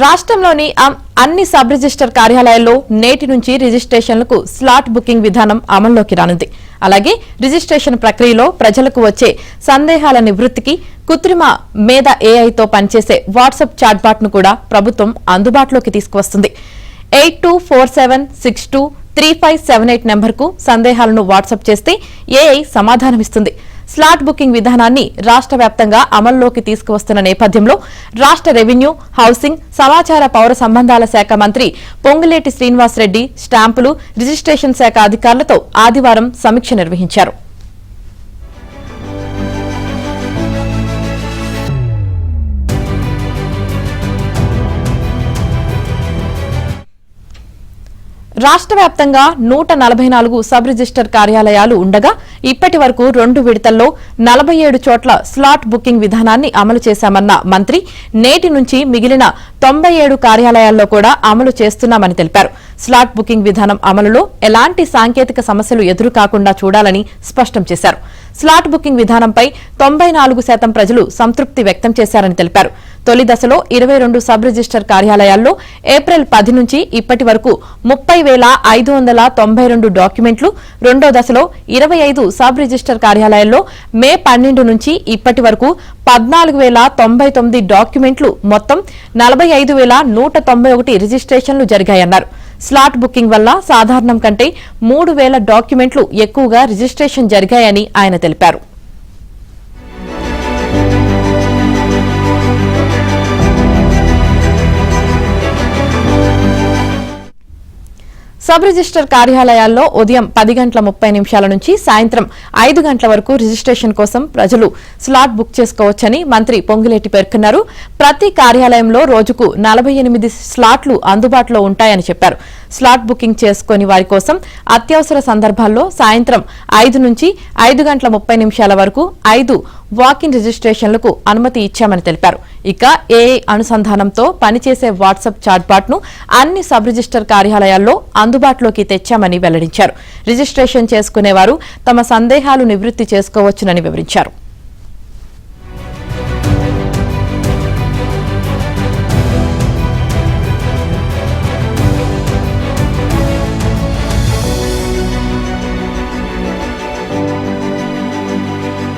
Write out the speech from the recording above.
రాష్ట్రంలోని అన్ని sub register కార్యాలయాల్లో నేటి నుంచి రిజిస్ట్రేషన్లకు స్లాట్ బుకింగ్ విధానం అమల్లోకి రానుంది. అలాగే రిజిస్ట్రేషన్ ప్రక్రియలో ప్రజలకు వచ్చే సందేహాల నివృత్తికి కృత్రిమ మేధ ఏఐతో పనిచేసే వాట్సాప్ చాట్బాట్ ను కూడా ప్రభుత్వం అందుబాటులోకి తీసుకువస్తుంది. 8247623578 నెంబర్కు సందేహాలను వాట్సాప్ చేస్తే ఏఐ సమాధానమిస్తుంది. స్లాట్ బుకింగ్ విధానాన్ని రాష్ట్ర వ్యాప్తంగా అమల్లోకి తీసుకువస్తున్న నేపథ్యంలో రాష్ట్ర రెవెన్యూ, హౌసింగ్, సమాచార పౌర సంబంధాల శాఖ మంత్రి పొంగులేటి శ్రీనివాసరెడ్డి స్టాంపులు, రిజిస్ట్రేషన్ శాఖ అధికారులతో ఆదివారం సమీక్ష నిర్వహించారు. రాష్ట్ర వ్యాప్తంగా 144 సబ్ రిజిస్టర్ కార్యాలయాలు ఉండగా ఇప్పటి వరకు 2 విడతల్లో 47 చోట్ల స్లాట్ బుకింగ్ విధానాన్ని అమలు చేశామన్న మంత్రి నేటి నుంచి మిగిలిన 97 కార్యాలయాల్లో కూడా అమలు చేస్తున్నామని తెలిపారు. స్లాట్ బుకింగ్ విధానం అమలులో ఎలాంటి సాంకేతిక సమస్యలు ఎదురు కాకుండా చూడాలని స్పష్టం చేశారు. స్లాట్ బుకింగ్ విధానంపై 94% ప్రజలు సంతృప్తి వ్యక్తం చేశారని తెలిపారు. తొలి దశలో 22 సబ్ రిజిస్టర్ కార్యాలయాల్లో ఏప్రిల్ 10 నుంచి ఇప్పటి వరకు 30,592 డాక్యుమెంట్లు, రెండో దశలో 25 సబ్ రిజిస్టర్ కార్యాలయాల్లో మే 12 నుంచి ఇప్పటి వరకు 14,099 డాక్యుమెంట్లు, మొత్తం 45,191 రిజిస్ట్రేషన్లు జరిగాయన్నారు. స్లాట్ బుకింగ్ వల్ల సాధారణం కంటే 3,000 డాక్యుమెంట్లు ఎక్కువగా రిజిస్ట్రేషన్ జరిగాయని ఆయన తెలిపారు. సబ్ రిజిస్టర్ కార్యాలయాల్లో ఉదయం 10:30 నుంచి సాయంత్రం 5 గంటల వరకు రిజిస్ట్రేషన్ కోసం ప్రజలు స్లాట్ బుక్ చేసుకోవచ్చని మంత్రి పొంగులేటి పేర్కొన్నారు. ప్రతి కార్యాలయంలో రోజుకు 48 స్లాట్లు అందుబాటులో ఉంటాయని చెప్పారు. స్లాట్ బుకింగ్ చేసుకుని వారి కోసం అత్యవసర సందర్భాల్లో సాయంత్రం 5 నుంచి 5:30 వరకు 5 వాకిన్ రిజిస్ట్రేషన్లకు అనుమతి ఇచ్చామని తెలిపారు. ఇక ఏఐ అనుసంధానంతో పనిచేసే వాట్సాప్ చాట్బాట్ ను అన్ని సబ్ రిజిస్టర్ కార్యాలయాల్లో అందుబాటులోకి తెచ్చామని వెల్లడించారు. రిజిస్ట్రేషన్ చేసుకునేవారు తమ సందేహాలు నివృత్తి చేసుకోవచ్చునని వివరించారు.